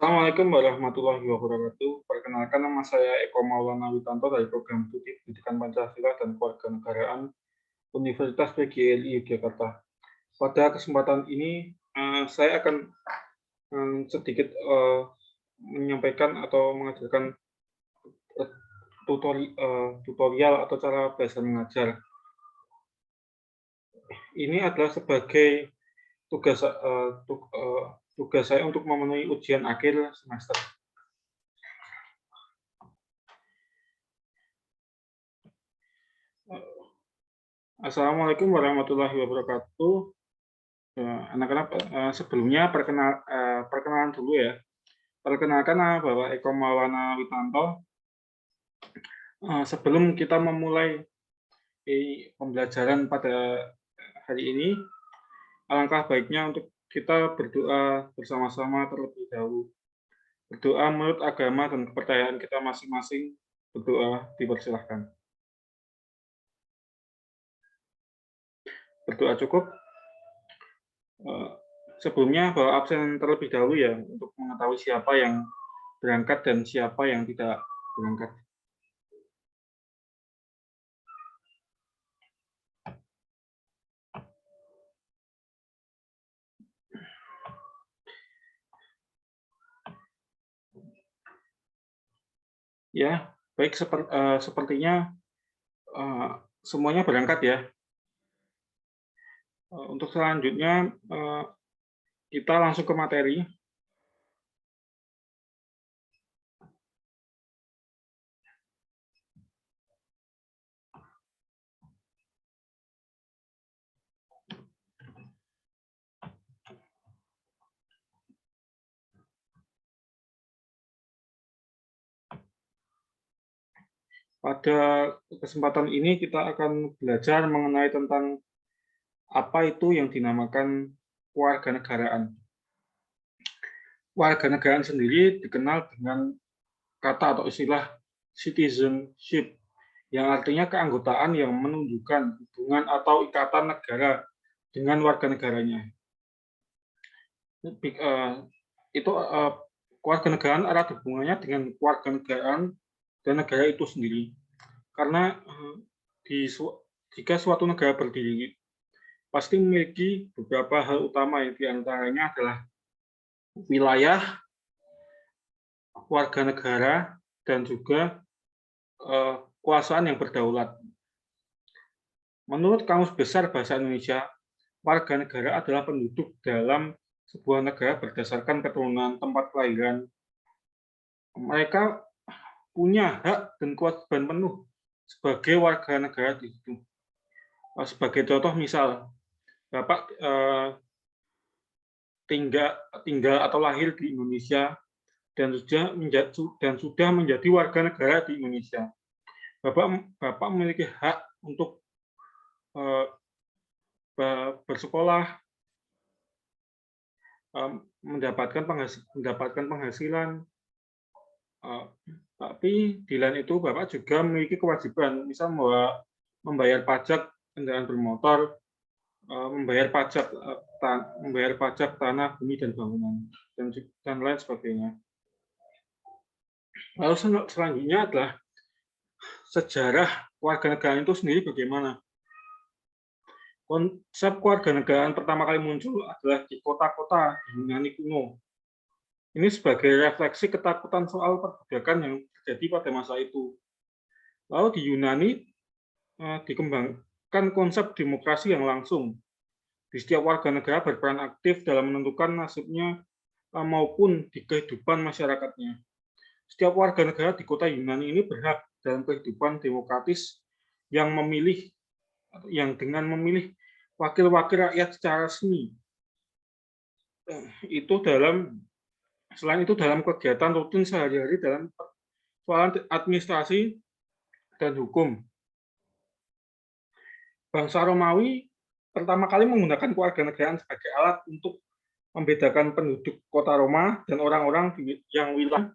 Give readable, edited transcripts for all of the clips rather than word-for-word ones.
Assalamualaikum warahmatullahi wabarakatuh. Perkenalkan, nama saya Eko Maulana Witanto dari Program Studi Pendidikan Pancasila dan Kewarganegaraan Universitas PGRI Yogyakarta. Pada kesempatan ini, saya akan sedikit menyampaikan atau mengajarkan tutorial atau cara belajar mengajar. Ini adalah sebagai tugas saya untuk memenuhi ujian akhir semester. Assalamualaikum warahmatullahi wabarakatuh. Anak-anak, sebelumnya perkenalan dulu ya. Perkenalkan, nama Bapak Eko Maulana Witanto. Sebelum kita memulai pembelajaran pada hari ini, alangkah baiknya untuk kita berdoa bersama-sama terlebih dahulu. Berdoa menurut agama dan kepercayaan kita masing-masing. Berdoa dipersilahkan. Berdoa cukup. Sebelumnya bawa absen terlebih dahulu ya, untuk mengetahui siapa yang berangkat dan siapa yang tidak berangkat. Ya, baik, sepertinya semuanya berangkat ya. Untuk selanjutnya kita langsung ke materi. Pada kesempatan ini kita akan belajar mengenai tentang apa itu yang dinamakan kewarganegaraan. Kewarganegaraan sendiri dikenal dengan kata atau istilah citizenship, yang artinya keanggotaan yang menunjukkan hubungan atau ikatan negara dengan warga negaranya. Kewarganegaraan erat hubungannya dengan kewarganegaraan dan negara itu sendiri. Karena jika suatu negara berdiri, pasti memiliki beberapa hal utama, yang diantaranya adalah wilayah, warga negara, dan juga kekuasaan yang berdaulat. Menurut Kamus Besar Bahasa Indonesia, warga negara adalah penduduk dalam sebuah negara berdasarkan keturunan tempat kelahiran. Mereka punya hak dan kewajiban penuh sebagai warga negara di situ. Sebagai contoh, misal Bapak tinggal atau lahir di Indonesia dan sudah menjadi warga negara di Indonesia. Bapak memiliki hak untuk bersekolah, mendapatkan penghasilan, tapi di lain itu Bapak juga memiliki kewajiban, misal membayar pajak kendaraan bermotor, membayar pajak tanah, bumi, dan bangunan, dan lain sebagainya. Lalu selanjutnya adalah sejarah kewarganegaraan itu sendiri bagaimana. Konsep kewarganegaraan pertama kali muncul adalah di kota-kota di Yunani kuno. Ini sebagai refleksi ketakutan soal perbudakan yang terjadi pada masa itu. Lalu di Yunani dikembangkan konsep demokrasi yang langsung. Di setiap warga negara berperan aktif dalam menentukan nasibnya maupun di kehidupan masyarakatnya. Setiap warga negara di kota Yunani ini berhak dalam kehidupan demokratis yang dengan memilih wakil-wakil rakyat secara resmi. Selain itu dalam kegiatan rutin sehari-hari dalam persoalan administrasi dan hukum. Bangsa Romawi pertama kali menggunakan kewarganegaraan sebagai alat untuk membedakan penduduk kota Roma dan orang-orang yang wilayah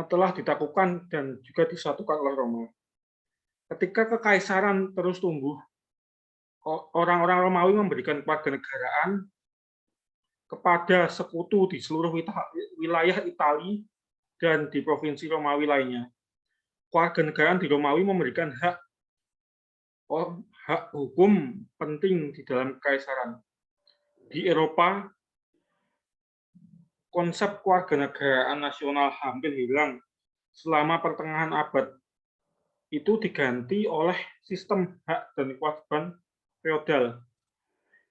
telah ditaklukkan dan juga disatukan oleh Roma. Ketika kekaisaran terus tumbuh, orang-orang Romawi memberikan kewarganegaraan kepada sekutu di seluruh wilayah Italia dan di provinsi Romawi lainnya. Kewarganegaraan di Romawi memberikan hak hukum penting di dalam kekaisaran. Di Eropa, konsep kewarganegaraan nasional hampir hilang selama pertengahan abad. Itu diganti oleh sistem hak dan kewajiban feodal.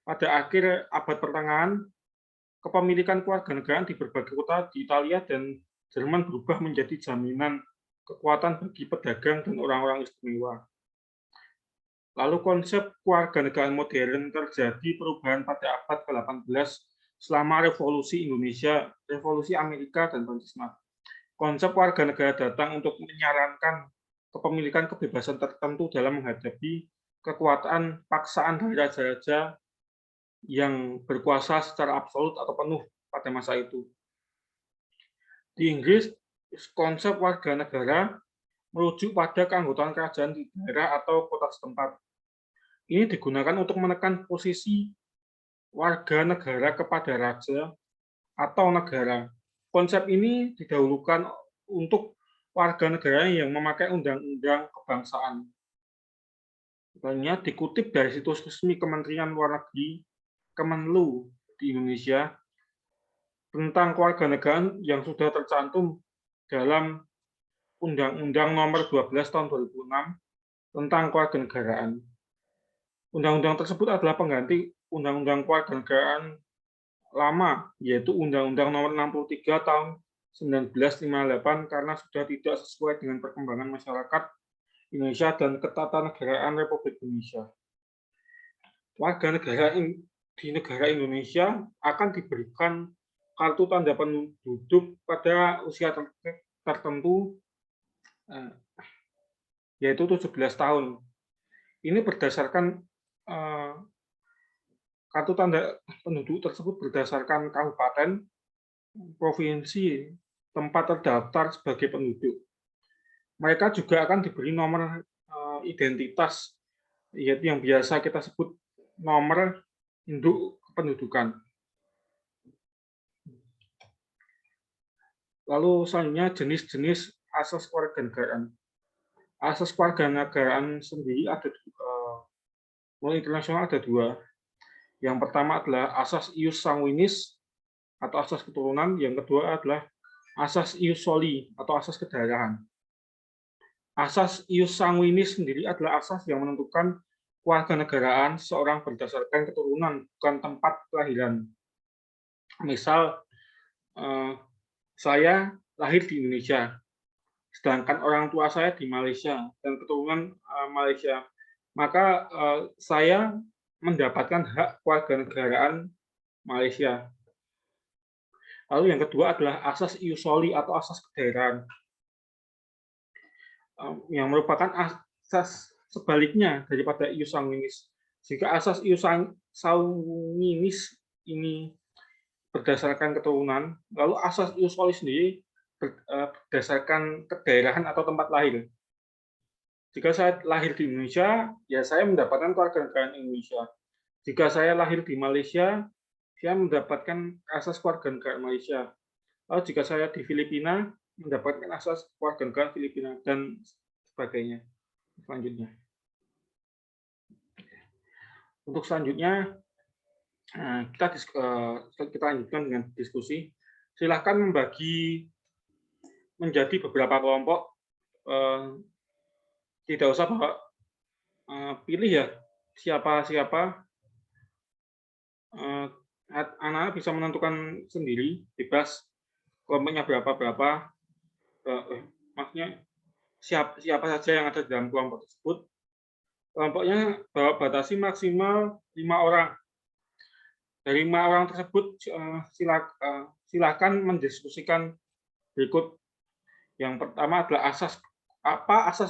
Pada akhir abad pertengahan, kepemilikan kewarganegaraan di berbagai kota di Italia dan Jerman berubah menjadi jaminan kekuatan bagi pedagang dan orang-orang istimewa. Lalu konsep kewarganegaraan modern terjadi perubahan pada abad ke-18 selama revolusi Indonesia, revolusi Amerika, dan Prancis. Konsep warga negara datang untuk menyarankan kepemilikan kebebasan tertentu dalam menghadapi kekuatan paksaan dari raja-raja yang berkuasa secara absolut atau penuh pada masa itu. Di Inggris, konsep warga negara merujuk pada keanggotaan kerajaan di daerah atau kota setempat. Ini digunakan untuk menekan posisi warga negara kepada raja atau negara. Konsep ini didahulukan untuk warga negara yang memakai undang-undang kebangsaan. Misalnya dikutip dari situs resmi Kementerian Luar Negeri, Kemenlu di Indonesia, tentang kewarganegaraan yang sudah tercantum dalam Undang-Undang Nomor 12 Tahun 2006 tentang kewarganegaraan. Undang-undang tersebut adalah pengganti Undang-Undang Kewarganegaraan lama, yaitu Undang-Undang Nomor 63 Tahun 1958 karena sudah tidak sesuai dengan perkembangan masyarakat Indonesia dan ketatanegaraan Republik Indonesia. Warga negara di negara Indonesia akan diberikan kartu tanda penduduk pada usia tertentu, yaitu 17 tahun. Ini berdasarkan kartu tanda penduduk tersebut berdasarkan kabupaten, provinsi, tempat terdaftar sebagai penduduk. Mereka juga akan diberi nomor identitas, yaitu yang biasa kita sebut nomor induk kependudukan. Lalu selanjutnya jenis-jenis asas kewarganegaraan. Asas kewarganegaraan sendiri ada mulai internasional ada dua. Yang pertama adalah asas ius sanguinis atau asas keturunan. Yang kedua adalah asas ius soli atau asas kedaerahan. Asas ius sanguinis sendiri adalah asas yang menentukan kewarganegaraan seorang berdasarkan keturunan, bukan tempat kelahiran. Misal, saya lahir di Indonesia, sedangkan orang tua saya di Malaysia dan keturunan Malaysia, maka saya mendapatkan hak kewarganegaraan Malaysia. Lalu yang kedua adalah asas ius soli atau asas kedaerahan, yang merupakan asas sebaliknya daripada ius sanguinis. Jika asas ius sanguinis ini berdasarkan keturunan, lalu asas ius soli sendiri berdasarkan kedaerahan atau tempat lahir. Jika saya lahir di Indonesia, ya saya mendapatkan kewarganegaraan Indonesia. Jika saya lahir di Malaysia, saya mendapatkan asas kewarganegaraan Malaysia. Lalu jika saya di Filipina, mendapatkan asas kewarganegaraan Filipina, dan sebagainya. Selanjutnya. Untuk selanjutnya, kita lanjutkan dengan diskusi. Silakan membagi menjadi beberapa kelompok. Tidak usah pilih ya siapa-siapa. Anak-anak bisa menentukan sendiri, bebas kelompoknya berapa. Maksudnya siapa saja yang ada dalam kelompok tersebut. Kelompoknya batasi maksimal 5 orang. Dari 5 orang tersebut silakan mendiskusikan berikut. Yang pertama adalah asas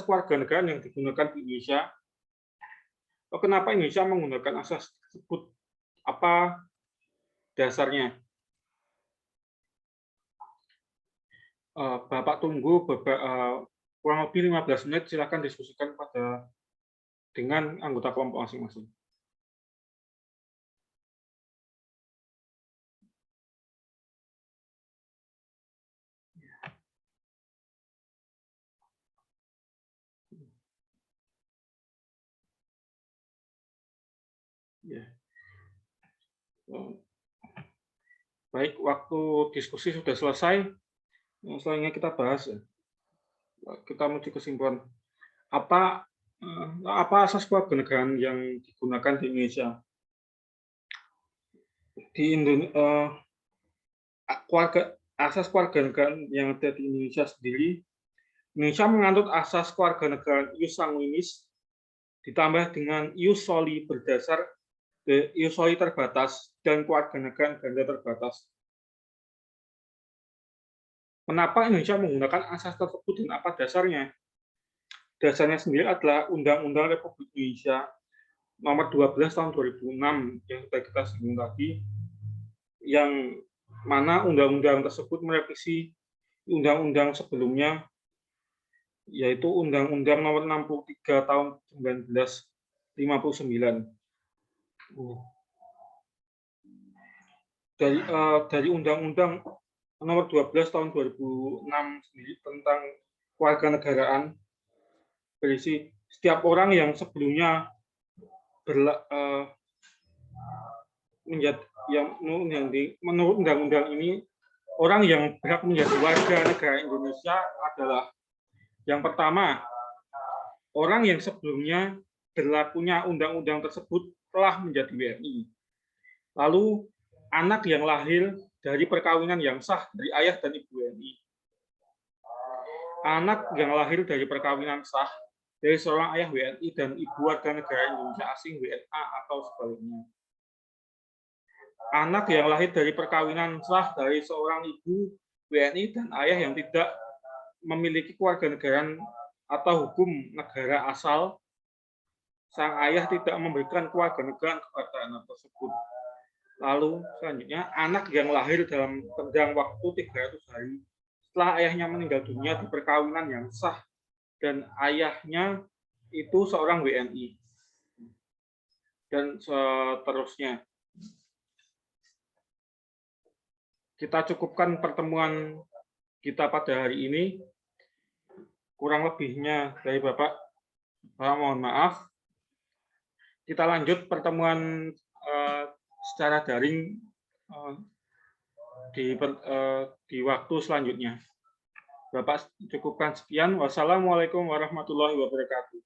kewarganegaraan yang digunakan di Indonesia. Kenapa Indonesia menggunakan asas tersebut? Apa dasarnya? Bapak tunggu kurang lebih 15 menit, silakan diskusikan dengan anggota kelompok masing-masing. Ya. Baik, waktu diskusi sudah selesai. Selanjutnya kita bahas, ya. Kita menuju kesimpulan. Apa apa asas kewarganegaraan yang digunakan di Indonesia? Di asas kewarganegaraan yang ada di Indonesia sendiri, Indonesia menganut asas kewarganegaraan ius sanguinis ditambah dengan ius soli berdasar ius soli terbatas dan kewarganegaraan ganda terbatas. Kenapa Indonesia menggunakan asas tersebut dan apa dasarnya? Dasarnya sendiri adalah Undang-Undang Republik Indonesia Nomor 12 Tahun 2006 yang sudah kita singgung tadi, yang mana undang-undang tersebut merevisi undang-undang sebelumnya, yaitu Undang-Undang Nomor 63 Tahun 1959. Dari Undang-Undang Nomor 12 Tahun 2006 sendiri tentang kewarganegaraan berisi setiap orang yang sebelumnya menurut undang-undang ini, orang yang berhak menjadi warga negara Indonesia adalah yang pertama, orang yang sebelumnya berlakunya undang-undang tersebut telah menjadi WNI. Lalu, anak yang lahir dari perkawinan yang sah dari ayah dan ibu WNI. Anak yang lahir dari perkawinan sah dari seorang ayah WNI dan ibu warga negara Indonesia asing WNA atau sebaliknya. Anak yang lahir dari perkawinan sah dari seorang ibu WNI dan ayah yang tidak memiliki kewarganegaraan atau hukum negara asal, sang ayah tidak memberikan kewarganegaraan kepada anak tersebut. Lalu selanjutnya, anak yang lahir dalam tenggang waktu 300 hari setelah ayahnya meninggal dunia di perkawinan yang sah dan ayahnya itu seorang WNI. Dan seterusnya. Kita cukupkan pertemuan kita pada hari ini. Kurang lebihnya dari Bapak mohon maaf. Kita lanjut pertemuan secara daring di waktu selanjutnya. Bapak cukupkan sekian. Wassalamualaikum warahmatullahi wabarakatuh.